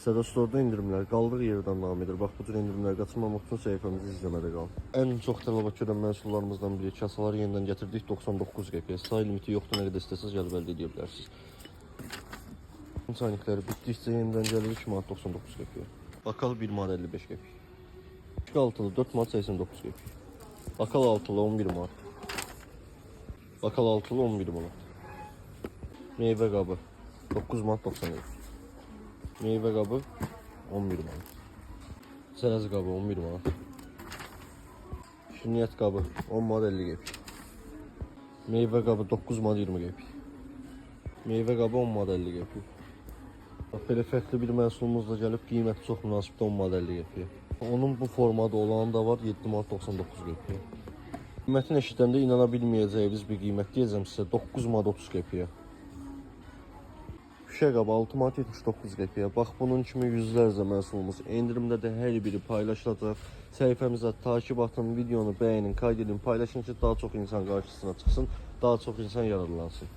Sada Store'da indirimler qaldığı yerdən devam edir. Bax, bu cür indirimlər qaçırmamaq üçün səhifəmizi izləmədə qalın. Ən çox tələb edən məhsullarımızdan biri kasaları yenidən gətirdik 99 qəpiyə. Say limiti yoxdur, nə qədər istəsəz gəlib əldə edə bilərsiniz. Çaynikləri bitdikcə yenidən gəlir 2 manat 99 qəpiyə. Bakal 1 manat 55 qəpik. 2 altılı 4 manat 89 qəpik. Bakal altılı 11 manat. Bakal altılı 11 manat. Meyvə qabı 9 manat 90 qəpik. Meyvə qabı 11 manat. Çərəz qabı 11 manat. Şirniyyat qabı 10 manat 50 qəpik. Meyvə qabı 9 manat 20 qəpik. Meyvə qabı 10 manat 50 qəpik. Bax, belə fərqli bir məhsulumuz da gəlib, qiyməti çox münasibdə 10 manat 50 qəpik. Onun bu formada olanı da var 7 manat 99 qəpik. Qiymətini eşidəndə inana bilməyəcəyiniz bir qiymət deyəcəm sizə 9 manat 30 qəpiyə. Şüşə qabı 6 manat 79 qəpiyə. Bax, bunun kimi yüzlərcə məhsulumuz endirimdə də hər biri paylaşılacaq. Səhifəmizə takib atın, videonu bəyənin, kaydedin, paylaşın ki, daha çox insan qarşısına çıxsın, daha çox insan yararlansın.